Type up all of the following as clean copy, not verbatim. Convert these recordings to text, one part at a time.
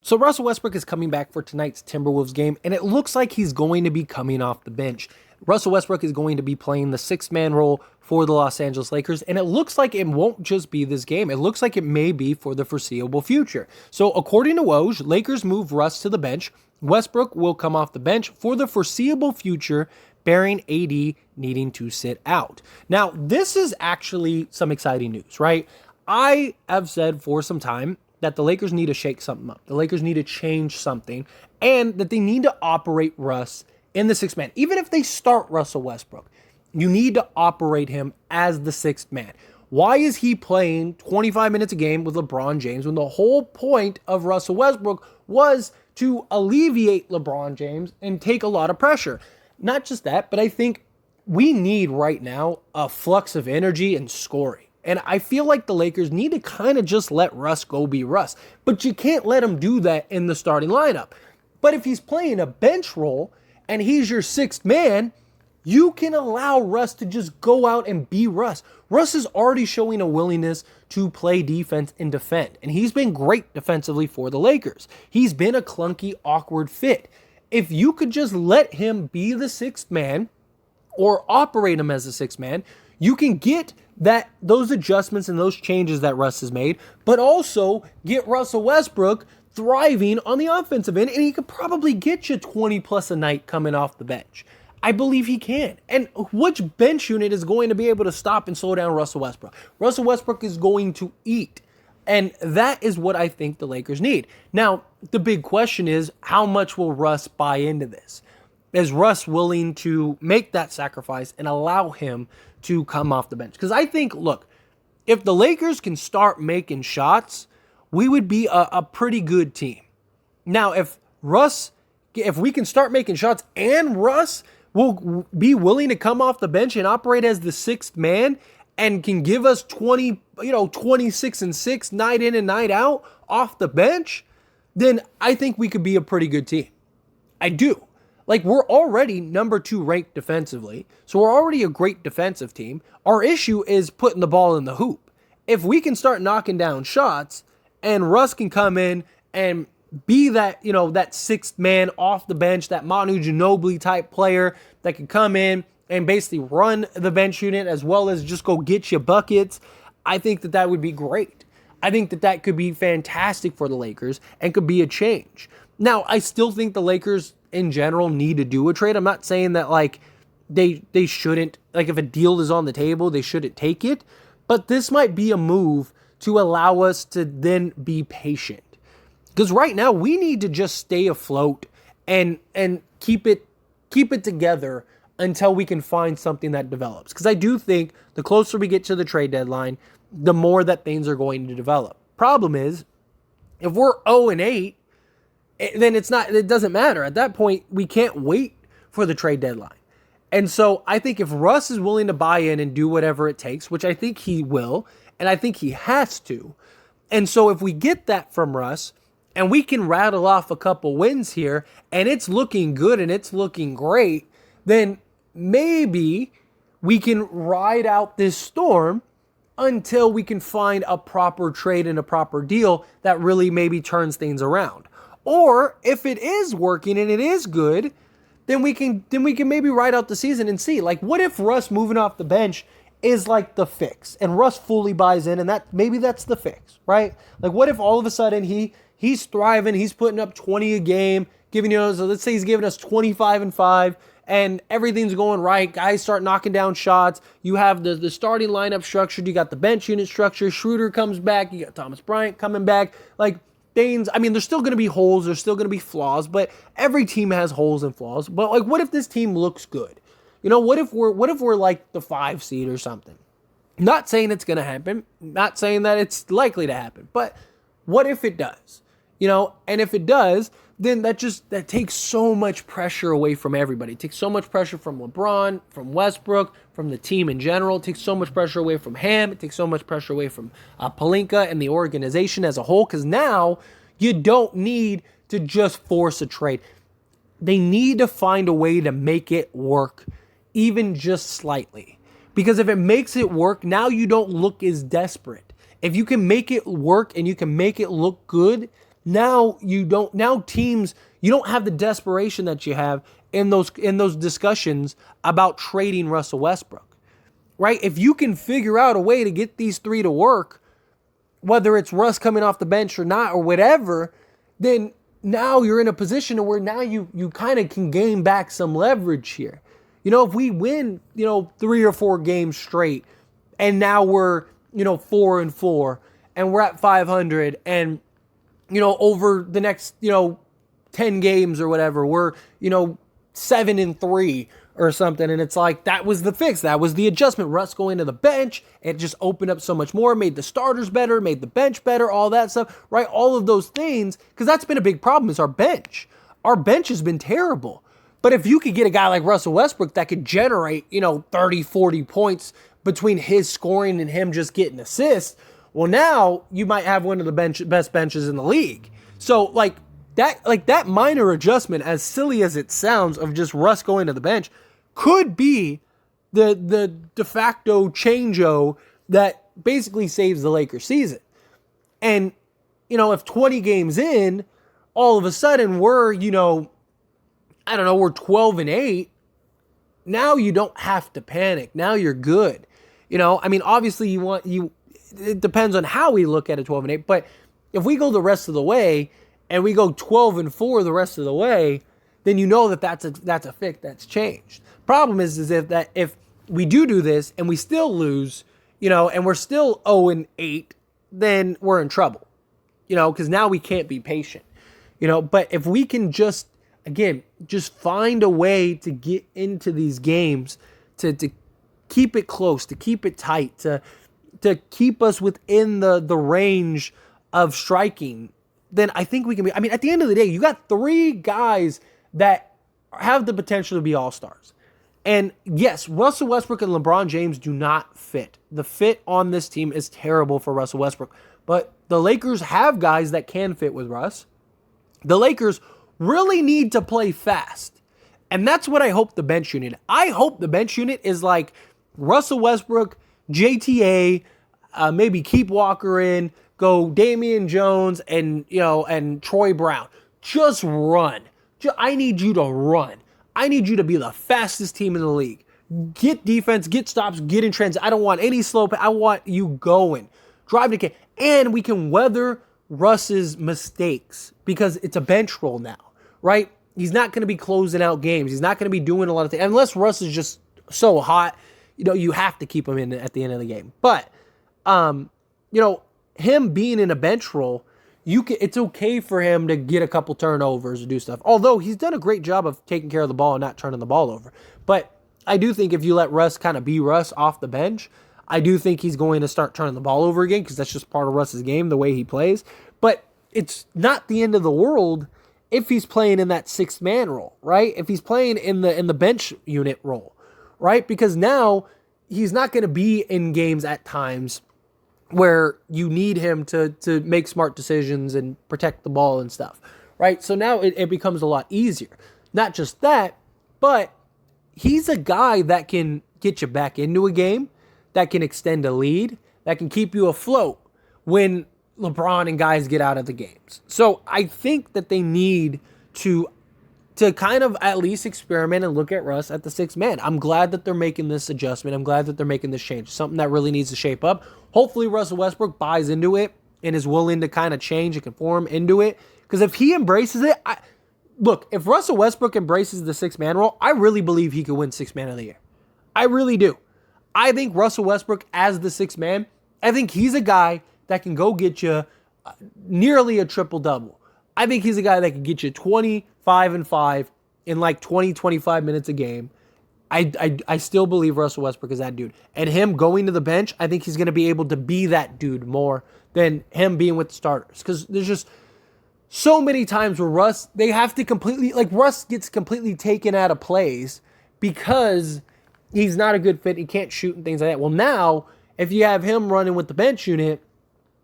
So Russell Westbrook is coming back for tonight's Timberwolves game, and it looks like he's going to be coming off the bench. Russell Westbrook is going to be playing the sixth-man role for the Los Angeles Lakers, and it looks like it won't just be this game. It looks like it may be for the foreseeable future. So according to Woj, Lakers move Russ to the bench. Westbrook will come off the bench for the foreseeable future, bearing AD needing to sit out. Now, this is actually some exciting news, right? I have said for some time that the Lakers need to shake something up. The Lakers need to change something, and that they need to operate Russ in the sixth man. Even if they start Russell Westbrook, you need to operate him as the sixth man. Why is he playing 25 minutes a game with LeBron James when the whole point of Russell Westbrook was to alleviate LeBron James and take a lot of pressure? Not just that, but I think we need right now a flux of energy and scoring. And I feel like the Lakers need to kind of just let Russ go be Russ. But you can't let him do that in the starting lineup. But if he's playing a bench role and he's your sixth man, you can allow Russ to just go out and be Russ. Russ is already showing a willingness to play defense and defend. And he's been great defensively for the Lakers. He's been a clunky, awkward fit. If you could just let him be the sixth man or operate him as a sixth man, you can get those adjustments and those changes that Russ has made, but also get Russell Westbrook thriving on the offensive end, and he could probably get you 20 plus a night coming off the bench. I believe he can. And which bench unit is going to be able to stop and slow down Russell Westbrook? Russell Westbrook is going to eat. And that is what I think the Lakers need. Now, the big question is, how much will Russ buy into this? Is Russ willing to make that sacrifice and allow him to come off the bench? Because I think, look, if the Lakers can start making shots, we would be a pretty good team. Now, if we can start making shots and Russ will be willing to come off the bench and operate as the sixth man and can give us 26 and 6 night in and night out off the bench, then I think we could be a pretty good team. I do. Like, we're already number 2 ranked defensively, so we're already a great defensive team. Our issue is putting the ball in the hoop. If we can start knocking down shots and Russ can come in and be that sixth man off the bench, that Manu Ginobili type player that can come in and basically run the bench unit as well as just go get you buckets, I think that would be great. I think that could be fantastic for the Lakers and could be a change. Now, I still think the Lakers in general need to do a trade. I'm not saying that they shouldn't, if a deal is on the table, they shouldn't take it, but this might be a move to allow us to then be patient. Because right now we need to just stay afloat and keep it together until we can find something that develops. Because I do think the closer we get to the trade deadline, the more that things are going to develop. Problem is, if we're 0-8, then it doesn't matter. At that point, we can't wait for the trade deadline. And so I think if Russ is willing to buy in and do whatever it takes, which I think he will, and I think he has to, and so if we get that from Russ, and we can rattle off a couple wins here, and it's looking good and it's looking great, then maybe we can ride out this storm until we can find a proper trade and a proper deal that really maybe turns things around. Or if it is working and it is good, then we can maybe ride out the season and see. What if Russ moving off the bench is the fix, and Russ fully buys in, and that's the fix, right? What if all of a sudden he's thriving, he's putting up 20 a game, so let's say he's giving us 25 and 5, and everything's going right. Guys start knocking down shots. You have the starting lineup structured. You got the bench unit structure. Schroeder comes back. You got Thomas Bryant coming back. Things, there's still going to be holes, there's still going to be flaws, but every team has holes and flaws. But what if this team looks good? What if we're the 5 seed or something? Not saying it's going to happen, not saying that it's likely to happen, but what if it does? And if it does, then that takes so much pressure away from everybody. It takes so much pressure from LeBron, from Westbrook, from the team in general. It takes so much pressure away from Ham. It takes so much pressure away from Pelinka and the organization as a whole, because now you don't need to just force a trade. They need to find a way to make it work, even just slightly. Because if it makes it work, now you don't look as desperate. If you can make it work and you can make it look good, now teams, you don't have the desperation that you have in those discussions about trading Russell Westbrook, right? If you can figure out a way to get these three to work, whether it's Russ coming off the bench or not or whatever, then now you're in a position where now you kind of can gain back some leverage here. If we win, 3 or 4 games straight, and now we're, 4-4, and we're at 500, and, over the next, 10 games or whatever, we're, 7-3 or something. And it's like, that was the fix. That was the adjustment. Russ going to the bench. It just opened up so much more, made the starters better, made the bench better, all that stuff, right? All of those things, because that's been a big problem is our bench. Our bench has been terrible. But if you could get a guy like Russell Westbrook that could generate, 30, 40 points between his scoring and him just getting assists, well, now you might have one of the best benches in the league. So that minor adjustment, as silly as it sounds, of just Russ going to the bench, could be the de facto change-o that basically saves the Lakers season. And, if 20 games in, all of a sudden we're, we're 12-8. Now you don't have to panic. Now you're good. Obviously it depends on how we look at it 12-8, but if we go the rest of the way and we go 12-4 the rest of the way, then that's a fix that's changed. Problem is if we do this and we still lose, and we're still 0-8, then we're in trouble, because now we can't be patient, but if we can just find a way to get into these games, to keep it close, to keep it tight, to keep us within the range of striking, then I think we can be. At the end of the day, you got 3 guys that have the potential to be all-stars. And yes, Russell Westbrook and LeBron James do not fit. The fit on this team is terrible for Russell Westbrook. But the Lakers have guys that can fit with Russ. The Lakers really need to play fast. And that's what I hope the bench unit. I hope the bench unit is like Russell Westbrook, JTA, maybe keep Walker in, go Damian Jones and Troy Brown. Just run. I need you to run. I need you to be the fastest team in the league. Get defense, get stops, get in transit. I don't want any slow pass. I want you going. Drive the game. And we can weather Russ's mistakes because it's a bench role now, right? He's not going to be closing out games. He's not going to be doing a lot of things. Unless Russ is just so hot, you have to keep him in at the end of the game. But, him being in a bench role, it's okay for him to get a couple turnovers or do stuff. Although he's done a great job of taking care of the ball and not turning the ball over. But I do think if you let Russ kind of be Russ off the bench, I do think he's going to start turning the ball over again because that's just part of Russ's game, the way he plays. But it's not the end of the world if he's playing in that 6th man role, right? If he's playing in the bench unit role, right? Because now he's not going to be in games at times where you need him to make smart decisions and protect the ball and stuff, right? So now it becomes a lot easier. Not just that, but he's a guy that can get you back into a game, that can extend a lead, that can keep you afloat when LeBron and guys get out of the games. So I think that they need to kind of at least experiment and look at Russ at the 6th man. I'm glad that they're making this adjustment. I'm glad that they're making this change. Something that really needs to shape up. Hopefully Russell Westbrook buys into it and is willing to kind of change and conform into it. Because if he embraces it, if Russell Westbrook embraces the 6th man role, I really believe he could win 6th man of the year. I really do. I think Russell Westbrook as the 6th man, I think he's a guy that can go get you nearly a triple-double. I think he's a guy that can get you 25 and 5 in like 20, 25 minutes a game. I still believe Russell Westbrook is that dude. And him going to the bench, I think he's going to be able to be that dude more than him being with the starters. Because there's just so many times where Russ gets completely taken out of plays because he's not a good fit. He can't shoot and things like that. Well, now, if you have him running with the bench unit,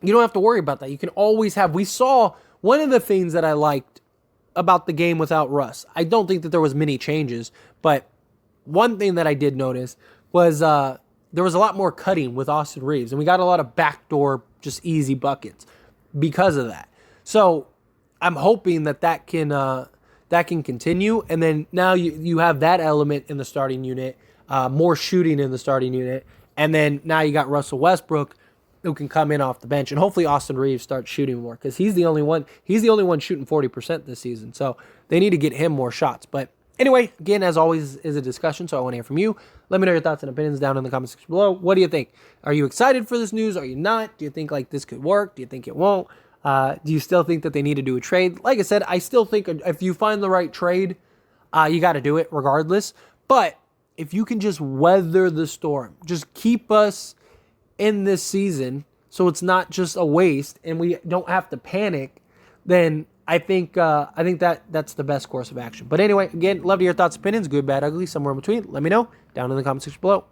you don't have to worry about that. You can always have... We saw one of the things that I liked about the game without Russ. I don't think that there was many changes, but one thing that I did notice was there was a lot more cutting with Austin Reeves, and we got a lot of backdoor, just easy buckets because of that. So I'm hoping that can continue, and then now you have that element in the starting unit, more shooting in the starting unit, and then now you got Russell Westbrook who can come in off the bench, and hopefully Austin Reeves starts shooting more because he's the only one shooting 40% this season. So they need to get him more shots. But anyway, again, as always, is a discussion, so I want to hear from you. Let me know your thoughts and opinions down in the comments section below. What do you think? Are you excited for this news? Are you not? Do you think like this could work? Do you think it won't? Do you still think that they need to do a trade? Like I said, I still think if you find the right trade, you got to do it regardless. But if you can just weather the storm, just keep us in this season so it's not just a waste and we don't have to panic, then I think that's the best course of action. But anyway, again, love to hear thoughts, opinions, good, bad, ugly, somewhere in between. Let me know down in the comment section below.